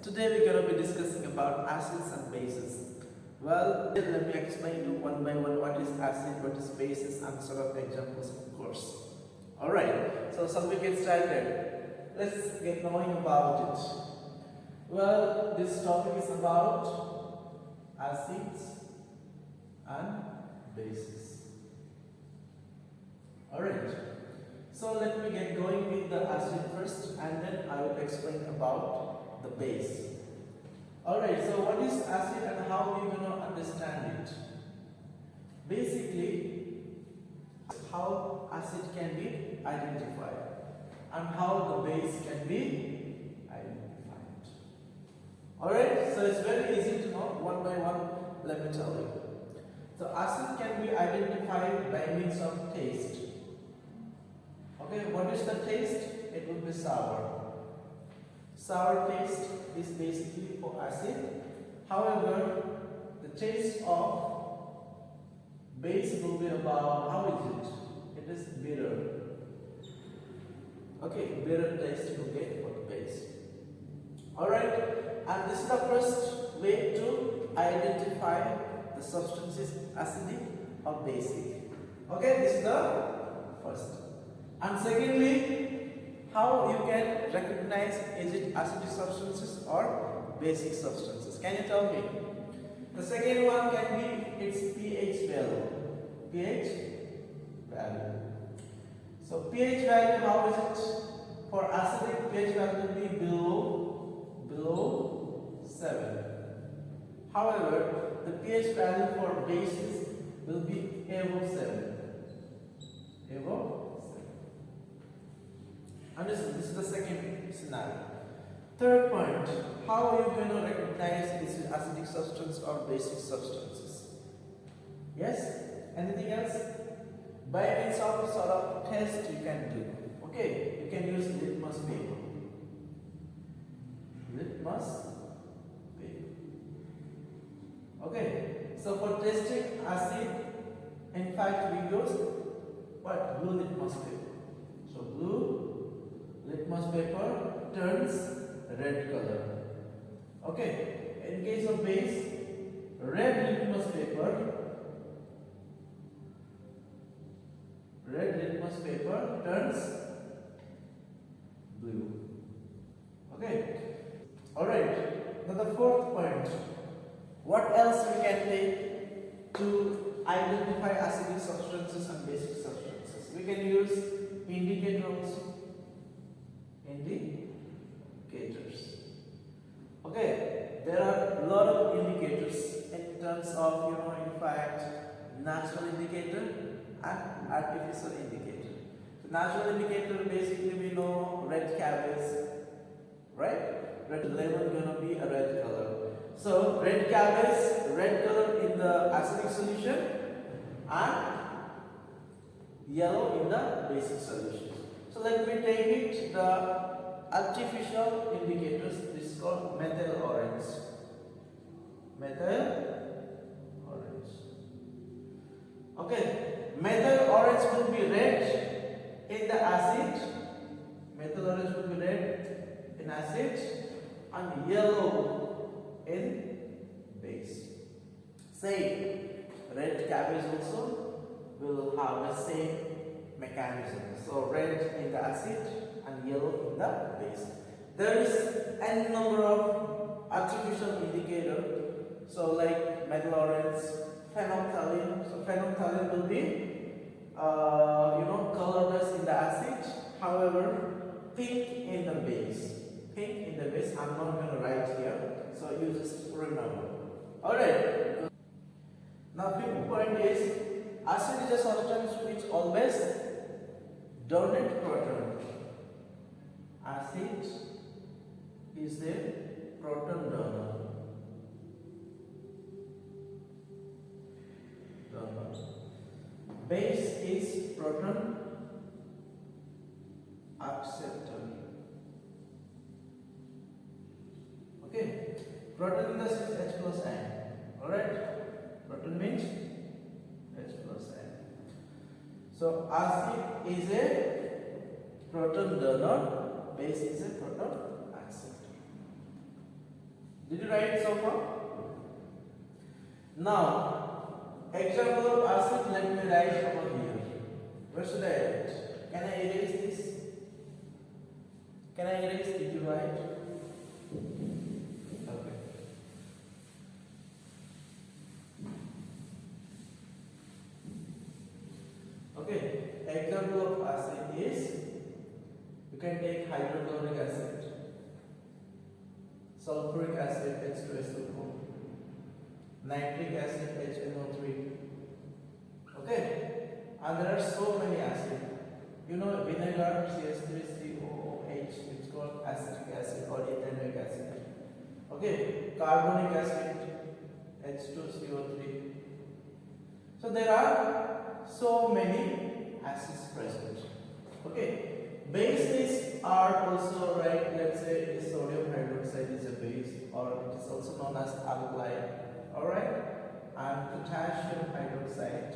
Today we're going to be discussing about acids and bases. Well, let me explain you one by one what is acid, what is bases, and sort of examples, of course. Alright, so shall we get started? Let's get knowing about it. Well, this topic is about acids and bases. Alright, so let me get going with the acid first, and then I will explain about the base. Alright, so what is acid and how we are going to understand it? Basically, how acid can be identified and how the base can be identified. Alright, so it's very easy to know one by one. Let me tell you. So acid can be identified by means of taste. Okay, what is the taste? It will be sour. Sour taste is basically for acid. However, the taste of base will be about, how is it? It is bitter. Okay, bitter taste will get for the base. Alright, and this is the first way to identify the substance is acidic or basic. Okay, this is the first. And secondly, how you can recognize is it acidic substances or basic substances? Can you tell me? The second one can be its pH value. pH value. So pH value, how is it? For acidic, pH value will be below 7. However, the pH value for bases will be above 7. Above 7. Understood? This is the second scenario. Third point, how are you going to recognize this is acidic substance or basic substances? Yes? Anything else? By means of sort of test you can do. Okay, you can use litmus paper. Litmus paper. Okay, so for testing acid, in fact we use what? Blue litmus paper. So blue litmus paper turns red color. Okay, in case of base, red litmus paper turns blue. Okay, alright. Now the fourth point, what else we can take to identify acidic substances and basic substances? We can use indicator also. Indicators. Okay, there are a lot of indicators in terms of, in fact, natural indicator and artificial indicator. So natural indicator, basically we know red cabbage, right? Red lemon gonna be a red color. So red cabbage, red color in the acidic solution and yellow in the basic solution. So let me take it, the artificial indicators, this is called methyl orange. Methyl orange. Okay, methyl orange will be red in the acid. Methyl orange will be red in acid and yellow in base. Same, red cabbage also will have the same mechanism. So red in the acid and yellow in the base. There is n number of artificial indicator. So like methyl orange, phenolphthalein. So phenolphthalein will be colorless in the acid. However, pink in the base. Pink in the base. I'm not going to write here. So you just remember. Alright. Now fifth point is acid is a substance which always donate proton. Acid is a proton donor. Base is proton acceptor. Okay, proton in the sense H plus ion. Alright, proton means H plus ion. So acid is a proton donor, base is a proton acceptor. Did you write so far? Now, example of acid, let me write over here. Where should I write? Can I erase this? Can I erase? Did you write? Okay. Okay. Example of acid is, you can take hydrochloric acid, sulfuric acid H2SO4, nitric acid HNO3. Okay, and there are so many acids. You know, vinegar CH3COOH, it's called acetic acid or ethanoic acid. Okay, carbonic acid H2CO3. So there are so many acids present. Okay. Bases are also, right, let's say sodium hydroxide is a base, or it is also known as alkali, alright, and potassium hydroxide,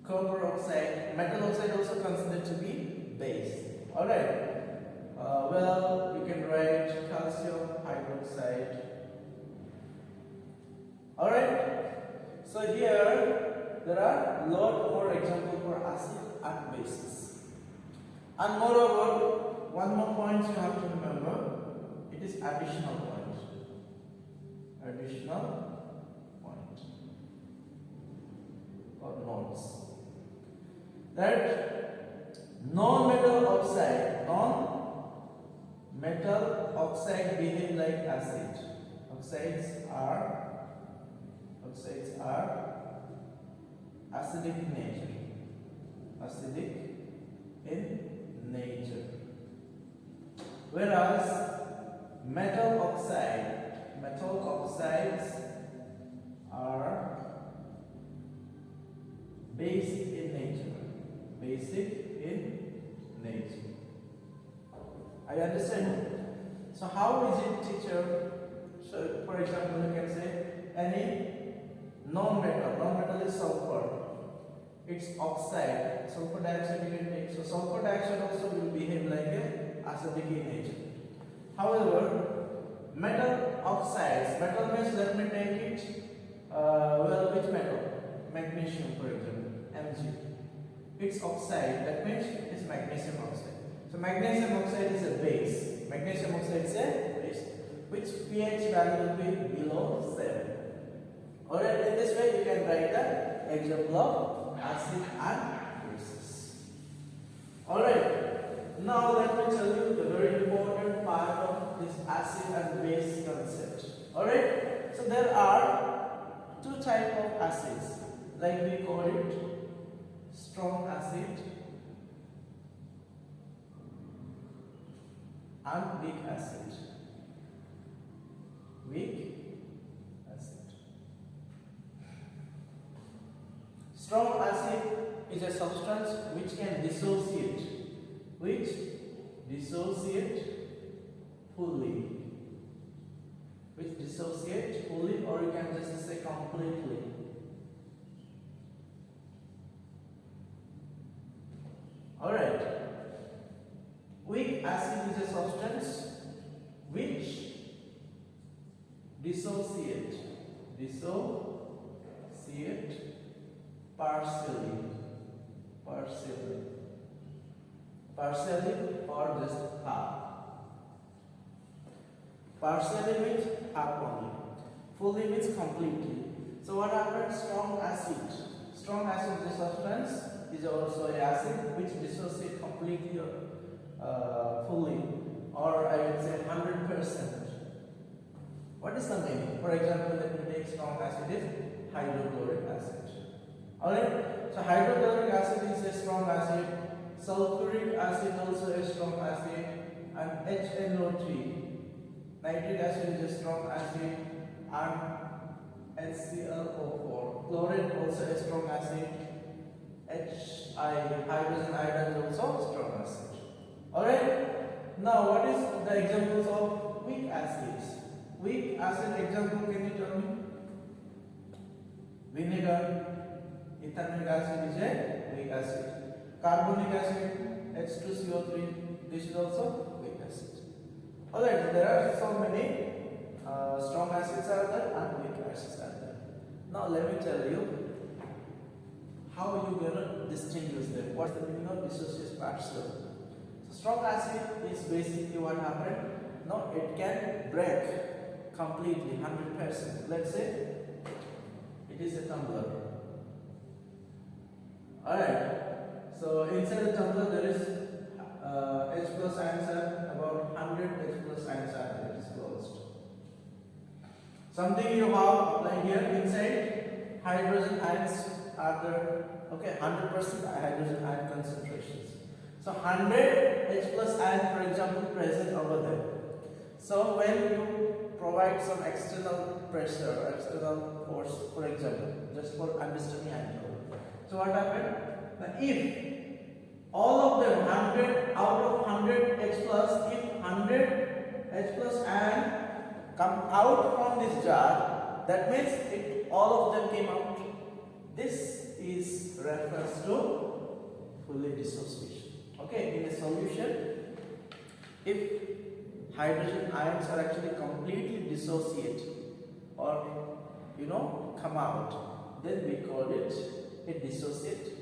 copper oxide, metal oxide also considered to be base, alright. Well, you can write calcium hydroxide, alright. So here there are a lot more examples for acid and bases. And moreover, one more point you have to remember, it is additional point. Additional point or notes. That non-metal oxide behave like acid. Oxides are acidic in nature. Acidic in nature. Whereas metal oxides are basic in nature. Basic in nature. I understand. So how is it, teacher? So for example, you can say any non-metal is sulfur. It's oxide, sulfur dioxide you can take. So sulfur dioxide also will behave like a acidic in nature. However, metal oxides, metal means, let me take it, well, which metal? Magnesium, for example, Mg. It's oxide, that means it is magnesium oxide. So magnesium oxide is a base. Magnesium oxide is a base, which pH value will be below 7. Alright, in this way you can write the example of acid and bases. Alright, now let me tell you the very important part of this acid and base concept. Alright, so there are two types of acids, like we call it strong acid and weak acid. Weak acid. Strong acid is a substance which can dissociate fully, or you can just say completely. Alright. Weak acid is a substance which dissociate partially or just half. Partially means half only. Fully means completely. So what happens? Strong acid is a substance, is also an acid which dissociate completely or fully, or I would say 100%. What is the meaning? For example, let me take strong acid is hydrochloric acid. Alright, so hydrochloric acid is a strong acid, sulfuric acid also a strong acid, and HNO3, nitric acid is a strong acid, and HClO4, chlorine also a strong acid, hydrogen iodide is also strong acid. Alright, now what is the examples of weak acids? Weak acid example, can you tell me? Vinegar, ethanoic acid is a weak acid. Carbonic acid, H2CO3, this is also weak acid. Alright, there are so many strong acids are there and weak acids are there. Now let me tell you how you gonna distinguish them. What's the meaning of dissociative partial? So strong acid is basically what happened. Now it can break completely 100%. Let's say it is a tumbler. Alright. So inside the tumbler there is H plus ions are about 100 H plus ions are there. It is closed. Something you have applied here inside, hydrogen ions are there. Okay, 100% hydrogen ion concentrations. So 100 H plus ion, for example, present over there. So when you provide some external pressure or external force, for example, just for understanding angle. So what happened? Now if all of them 100 out of 100 H plus, if 100 H plus ion come out from this jar, that means all of them came out. This is refers to fully dissociation. Okay, in a solution, if hydrogen ions are actually completely dissociate or come out, then we call it a dissociate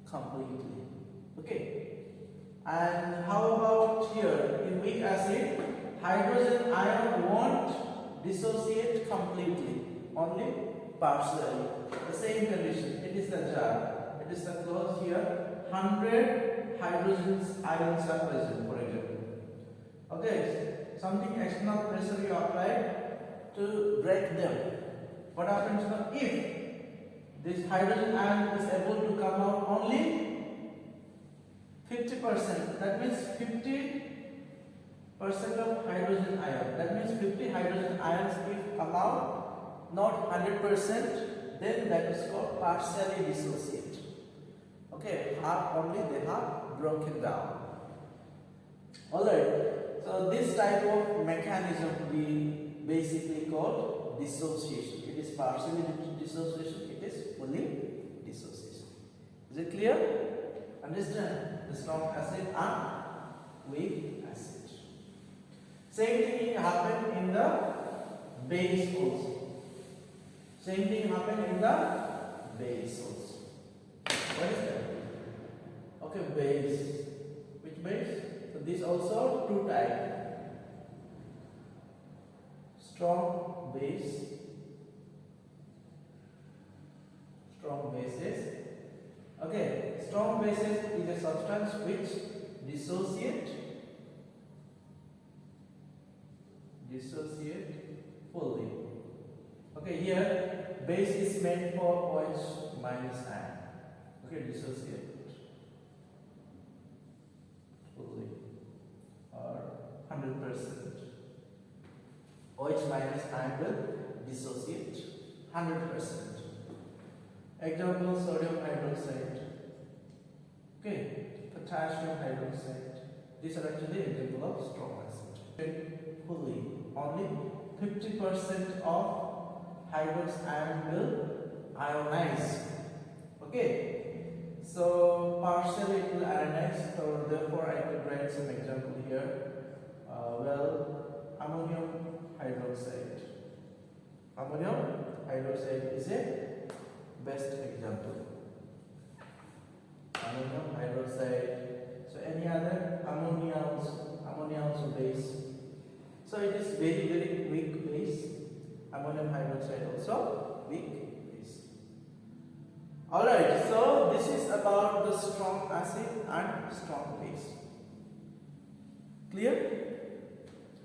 completely. Okay, and how about here in weak acid, hydrogen ion won't dissociate completely, only partially. The same condition, it is the jar, it is the closed here, 100 hydrogen ions are present, for example. Okay, something external pressure you apply to break them. What happens now if this hydrogen ion is able to come out only 50%, that means 50% of hydrogen ion, that means 50 hydrogen ions if come out, not 100%, then that is called partially dissociate. Okay, half only they have broken down. Alright, so this type of mechanism we basically call dissociation. It is partially dissociation, it is fully dissociation. Is it clear? Understand? The strong acid and weak acid. Same thing happened in the base also. Same thing happened in the base also. What is that? Okay, base. Which base? So this also two type. Strong base. Strong bases. Okay, strong bases is a substance which dissociate fully. Okay, here base is meant for OH minus ion. Okay, dissociate fully or 100%. OH minus ion will dissociate 100%. Example, sodium hydroxide. Okay, potassium hydroxide. These are actually example of strong acid. Fully, only 50% of hydroxide ion will ionize. Okay, so partially it will ionize. So therefore, I could write some example here. Ammonium hydroxide. Ammonium hydroxide is a best example. Ammonium hydroxide. So any other ammonia also base. So it is very weak base. Ammonium hydroxide also weak base. Alright, so this is about the strong acid and strong base. Clear?